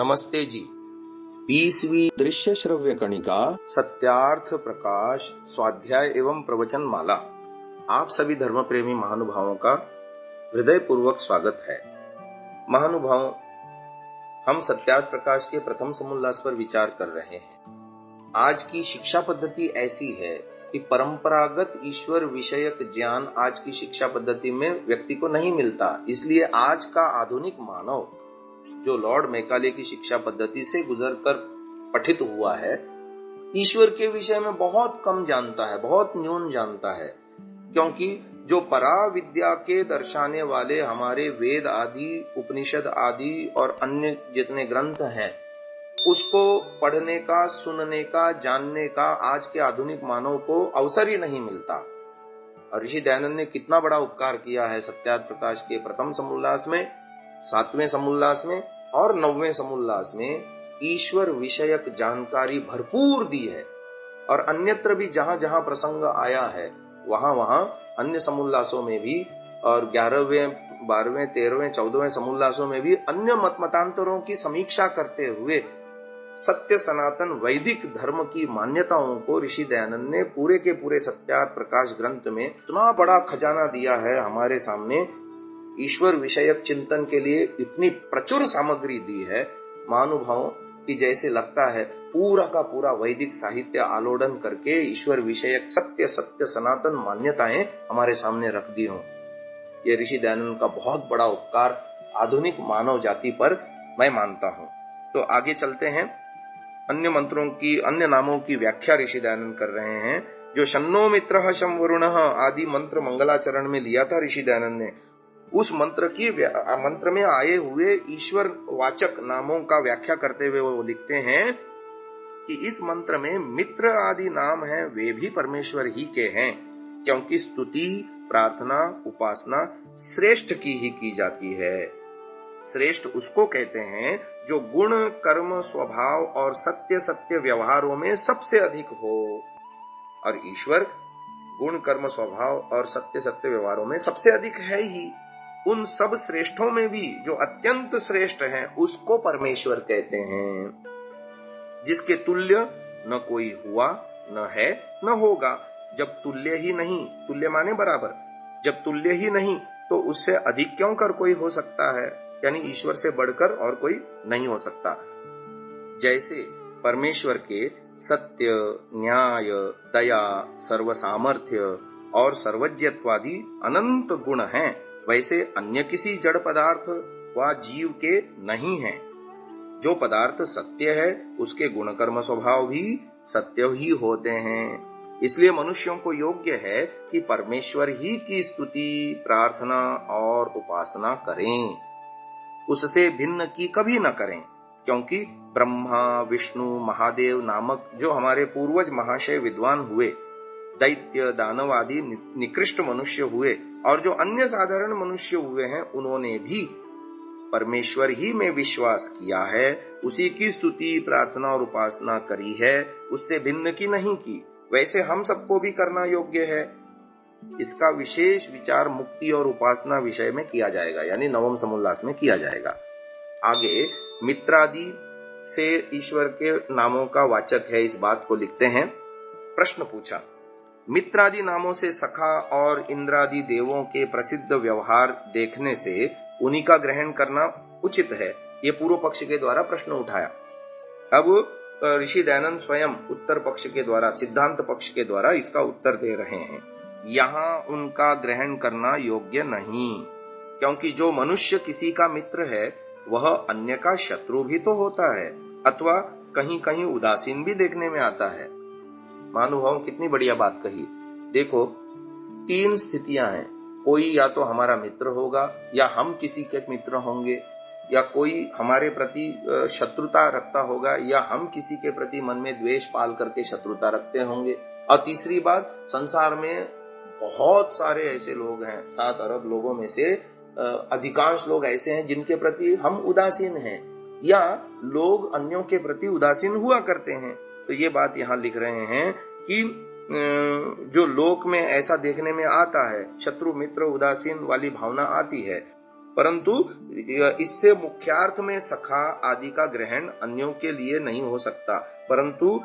नमस्ते जी। 20वीं दृश्य श्रव्य कणिका सत्यार्थ प्रकाश स्वाध्याय एवं प्रवचन माला आप सभी धर्म प्रेमी महानुभावों का हृदय पूर्वक स्वागत है। महानुभावों, हम सत्यार्थ प्रकाश के प्रथम समोल्लास पर विचार कर रहे हैं। आज की शिक्षा पद्धति ऐसी है कि परंपरागत ईश्वर विषयक ज्ञान आज की शिक्षा पद्धति में व्यक्ति को नहीं मिलता। इसलिए आज का आधुनिक मानव जो लॉर्ड मैकाले की शिक्षा पद्धति से गुजरकर पठित हुआ है, ईश्वर के विषय में बहुत कम जानता है, बहुत न्यून जानता है। क्योंकि जो परा विद्या के दर्शाने वाले हमारे वेद आदि, उपनिषद आदि और अन्य जितने ग्रंथ हैं, उसको पढ़ने का, सुनने का, जानने का आज के आधुनिक मानव को अवसर ही नहीं मिलता। और ऋषि दयानंद ने कितना बड़ा उपकार किया है सत्यार्थ प्रकाश के प्रथम समोल्लास में, 7वें समोल्लास में और 9वें समोल्लास में ईश्वर विषयक जानकारी भरपूर दी है। और अन्यत्र भी जहां जहां प्रसंग आया है वहां वहां अन्य समोल्लासों में भी और 11वें, 12वें, 13वें, 14वें समोल्लासों में भी अन्य मतांतरों की समीक्षा करते हुए सत्य सनातन वैदिक धर्म की मान्यताओं को ऋषि दयानंद ने पूरे के पूरे सत्यार्थ प्रकाश ग्रंथ में इतना बड़ा खजाना दिया है हमारे सामने। ईश्वर विषयक चिंतन के लिए इतनी प्रचुर सामग्री दी है महानुभावों कि जैसे लगता है पूरा का पूरा वैदिक साहित्य आलोडन करके ईश्वर विषयक सत्य सत्य सनातन मान्यताएं हमारे सामने रख दी हों। ये ऋषि दयानंद का बहुत बड़ा उपकार आधुनिक मानव जाति पर मैं मानता हूं। तो आगे चलते हैं। अन्य मंत्रों की, अन्य नामों की व्याख्या ऋषि दयानंद कर रहे हैं। जो शन्नो मित्रः शं वरुणः आदि मंत्र मंगलाचरण में लिया था ऋषि दयानंद ने, उस मंत्र में आए हुए ईश्वर वाचक नामों का व्याख्या करते हुए वो लिखते हैं कि इस मंत्र में मित्र आदि नाम हैं, वे भी परमेश्वर ही के हैं, क्योंकि स्तुति, प्रार्थना, उपासना श्रेष्ठ की ही की जाती है। श्रेष्ठ उसको कहते हैं जो गुण, कर्म, स्वभाव और सत्य सत्य व्यवहारों में सबसे अधिक हो। और ईश्वर गुण, कर्म, स्वभाव और सत्य सत्य व्यवहारों में सबसे अधिक है ही। उन सब श्रेष्ठों में भी जो अत्यंत श्रेष्ठ हैं उसको परमेश्वर कहते हैं, जिसके तुल्य न कोई हुआ, न है, न होगा। जब तुल्य ही नहीं, तुल्य माने बराबर, जब तुल्य ही नहीं तो उससे अधिक क्यों कर कोई हो सकता है? यानी ईश्वर से बढ़कर और कोई नहीं हो सकता। जैसे परमेश्वर के सत्य, न्याय, दया, सर्वसामर्थ्य और सर्वज्ञत्वादि अनंत गुण हैं, वैसे अन्य किसी जड़ पदार्थ व जीव के नहीं हैं। जो पदार्थ सत्य है उसके गुण, कर्म, स्वभाव भी सत्य ही होते हैं। इसलिए मनुष्यों को योग्य है कि परमेश्वर ही की स्तुति, प्रार्थना और उपासना करें, उससे भिन्न की कभी न करें। क्योंकि ब्रह्मा, विष्णु, महादेव नामक जो हमारे पूर्वज महाशय विद्वान हुए, दैत्य, दानव आदि निकृष्ट मनुष्य हुए और जो अन्य साधारण मनुष्य हुए हैं, उन्होंने भी परमेश्वर ही में विश्वास किया है, उसी की स्तुति, प्रार्थना और उपासना करी है, उससे भिन्न की नहीं की। वैसे हम सबको भी करना योग्य है। इसका विशेष विचार मुक्ति और उपासना विषय में किया जाएगा, यानी 9वें समोल्लास में किया जाएगा। आगे मित्रादि से ईश्वर के नामों का वाचक है, इस बात को लिखते हैं। प्रश्न पूछा, मित्रादि नामों से सखा और इंद्रादि देवों के प्रसिद्ध व्यवहार देखने से उन्हीं का ग्रहण करना उचित है। ये पूर्व पक्ष के द्वारा प्रश्न उठाया। अब ऋषि दयानंद स्वयं उत्तर पक्ष के द्वारा, सिद्धांत पक्ष के द्वारा इसका उत्तर दे रहे हैं। यहाँ उनका ग्रहण करना योग्य नहीं, क्योंकि जो मनुष्य किसी का मित्र है वह अन्य का शत्रु भी तो होता है, अथवा कहीं कहीं उदासीन भी देखने में आता है। महानुभाव, कितनी बढ़िया बात कही। देखो, 3 स्थितियां हैं। कोई या तो हमारा मित्र होगा, या हम किसी के मित्र होंगे, या कोई हमारे प्रति शत्रुता रखता होगा, या हम किसी के प्रति मन में द्वेष पाल करके शत्रुता रखते होंगे। और तीसरी बात, संसार में बहुत सारे ऐसे लोग हैं, 7 अरब लोगों में से अधिकांश लोग ऐसे हैं जिनके प्रति हम उदासीन हैं, या लोग अन्यों के प्रति उदासीन हुआ करते हैं। तो ये बात यहाँ लिख रहे हैं कि जो लोक में ऐसा देखने में आता है, शत्रु मित्र उदासीन वाली भावना आती है, परंतु इससे मुख्यार्थ में सखा आदि का ग्रहण अन्यों के लिए नहीं हो सकता, परंतु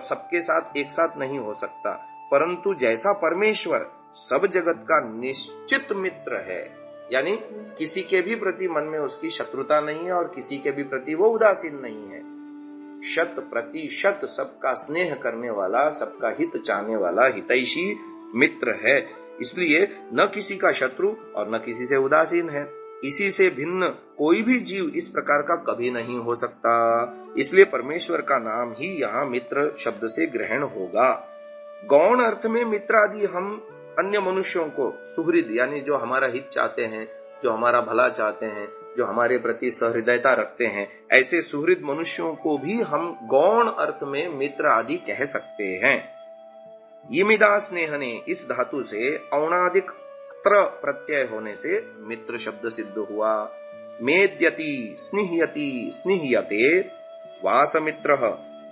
सबके साथ एक साथ नहीं हो सकता। परंतु जैसा परमेश्वर सब जगत का निश्चित मित्र है, यानी किसी के भी प्रति मन में उसकी शत्रुता नहीं है और किसी के भी प्रति वो उदासीन नहीं है, 100% सबका स्नेह करने वाला, सबका हित चाहने वाला हितैषी मित्र है, इसलिए न किसी का शत्रु और न किसी से उदासीन है। इसी से भिन्न कोई भी जीव इस प्रकार का कभी नहीं हो सकता, इसलिए परमेश्वर का नाम ही यहाँ मित्र शब्द से ग्रहण होगा। गौण अर्थ में मित्र आदि हम अन्य मनुष्यों को सुहृद, यानी जो हमारा हित चाहते हैं, जो हमारा भला चाहते हैं, जो हमारे प्रति सहृदयता रखते हैं, ऐसे सुहृद मनुष्यों को भी हम गौण अर्थ में मित्र आदि कह सकते हैं। यिमिदा स्नेहने इस धातु से औणादिक त्र प्रत्यय होने से मित्र शब्द सिद्ध हुआ। मेद्यति स्निह्यति स्निह्यते वासमित्र,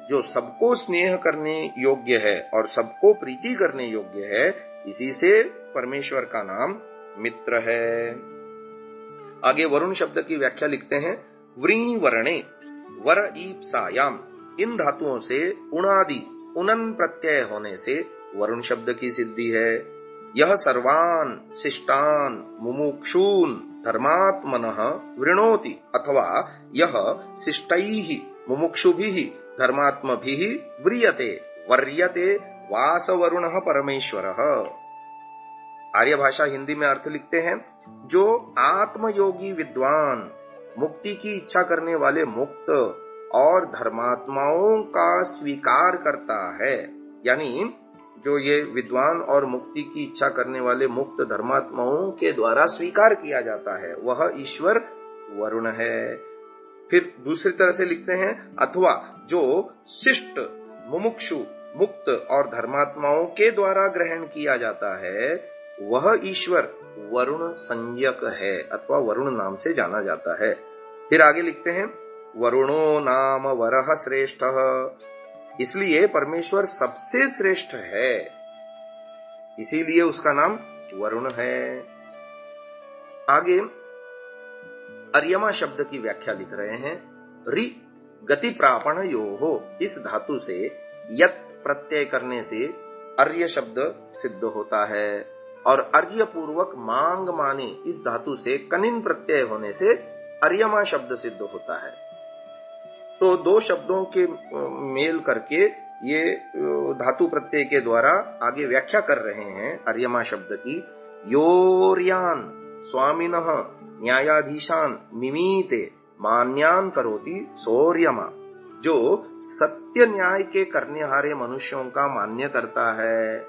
जो सबको स्नेह करने योग्य है और सबको प्रीति करने योग्य है, इसी से परमेश्वर का नाम मित्र है। आगे वरुण शब्द की व्याख्या लिखते हैं। व्री वर्णे वर ईप्सायाम, इन धातुओं से उणादि उनन प्रत्यय होने से वरुण शब्द की सिद्धि है। यह सर्वान शिष्टान मुमुक्षून धर्मात्मनः वृणोति, अथवा यह शिष्टैः मुमुक्षुभिः धर्मात्मभिः व्रियते वर्यते वासवरुणः परमेश्वरः। आर्य भाषा हिंदी में अर्थ लिखते हैं, जो आत्मयोगी विद्वान, मुक्ति की इच्छा करने वाले मुक्त और धर्मात्माओं का स्वीकार करता है, यानी जो ये विद्वान और मुक्ति की इच्छा करने वाले मुक्त धर्मात्माओं के द्वारा स्वीकार किया जाता है, वह ईश्वर वरुण है। फिर दूसरी तरह से लिखते हैं, अथवा जो शिष्ट मुमुक्षु मुक्त और धर्मात्माओं के द्वारा ग्रहण किया जाता है, वह ईश्वर वरुण संज्ञक है अथवा वरुण नाम से जाना जाता है। फिर आगे लिखते हैं, वरुणो नाम वरः श्रेष्ठः, इसलिए परमेश्वर सबसे श्रेष्ठ है, इसीलिए उसका नाम वरुण है। आगे अर्यमा शब्द की व्याख्या लिख रहे हैं। रि गति प्रापण योहो, इस धातु से यत प्रत्यय करने से अर्य शब्द सिद्ध होता है, और अर्य पूर्वक मांग माने इस धातु से कनिन प्रत्यय होने से अर्यमा शब्द सिद्ध होता है। तो दो शब्दों के मेल करके ये धातु प्रत्यय के द्वारा आगे व्याख्या कर रहे हैं अर्यमा शब्द की। योर्यान स्वामिनः न्यायाधीशान मिमीते मान्यान करोति सोर्यमा, जो सत्य न्याय के करने हारे मनुष्यों का मान्य करता है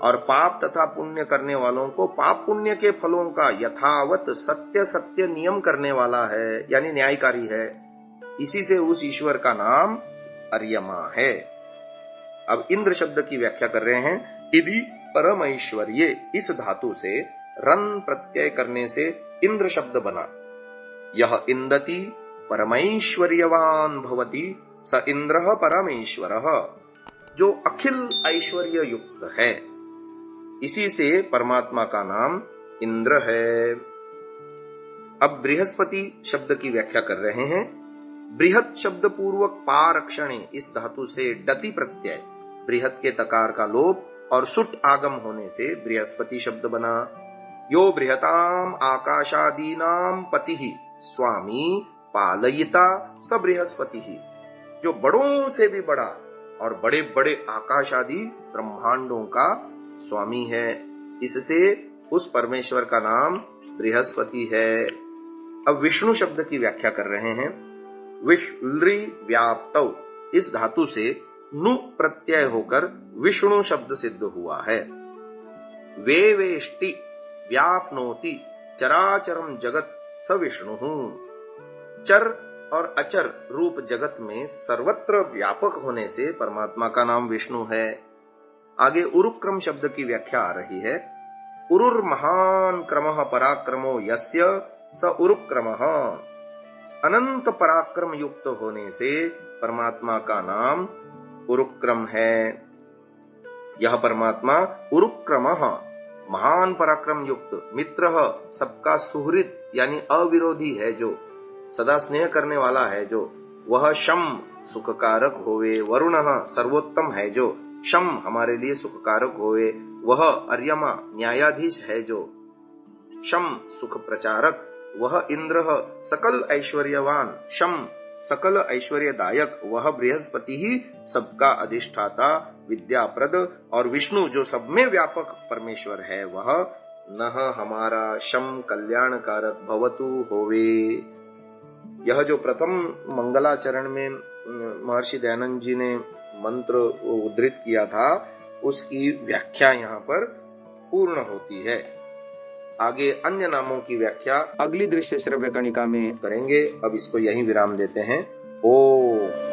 और पाप तथा पुण्य करने वालों को पाप पुण्य के फलों का यथावत सत्य सत्य नियम करने वाला है, यानी न्यायकारी है, इसी से उस ईश्वर का नाम अर्यमा है। अब इंद्र शब्द की व्याख्या कर रहे हैं। इदि परमैश्वर्ये, इस धातु से रन प्रत्यय करने से इंद्र शब्द बना। यह इंदति परमैश्वर्यवान भवति स इंद्रः परमेश्वरः, जो अखिल ऐश्वर्य युक्त है, इसी से परमात्मा का नाम इंद्र है। अब बृहस्पति शब्द की व्याख्या कर रहे हैं। बृहत शब्द पूर्वक पारक्षणे, इस धातु से डति प्रत्यय, बृहत के तकार का लोप और सुट आगम होने से बृहस्पति शब्द बना। यो बृहताम आकाशादीनाम पतिः स्वामी पालयिता स बृहस्पतिः, जो बड़ों से भी बड़ा और बड़े बड़े आकाश आदि ब्रह्मांडों का स्वामी है, इससे उस परमेश्वर का नाम बृहस्पति है। अब विष्णु शब्द की व्याख्या कर रहे हैं। विष्लि व्याप्तौ, इस धातु से नु प्रत्यय होकर विष्णु शब्द सिद्ध हुआ है। वे वेष्टि व्याप्नोति चराचरम जगत स विष्णु, चर और अचर रूप जगत में सर्वत्र व्यापक होने से परमात्मा का नाम विष्णु है। आगे उरुक्रम शब्द की व्याख्या आ रही है। उरुर महान क्रमः पराक्रमो यस्य स उरुक्रमः, अनंत पराक्रम युक्त होने से परमात्मा का नाम उरुक्रम है। यह परमात्मा उरुक्रमः महान पराक्रम युक्त, मित्र सबका सुहृद यानी अविरोधी है जो, सदा स्नेह करने वाला है जो, वह शम सुखकारक होवे। वरुण सर्वोत्तम है जो, शम हमारे लिए सुखकारक होवे। वह अर्यमा न्यायाधीश है जो, शम सुख प्रचारक। वह इंद्र सकल ऐश्वर्यवान, शम सकल ऐश्वर्यदायक। वह बृहस्पति ही सबका अधिष्ठाता विद्याप्रद, और विष्णु जो सब में व्यापक परमेश्वर है, वह नह हमारा शम कल्याणकारक भवतु होवे। यह जो प्रथम मंगलाचरण में महर्षि दयानंद जी ने मंत्र उद्धृत किया था, उसकी व्याख्या यहाँ पर पूर्ण होती है। आगे अन्य नामों की व्याख्या अगली दृश्य श्रव्य कणिका में करेंगे। अब इसको यहीं विराम देते हैं। ओम।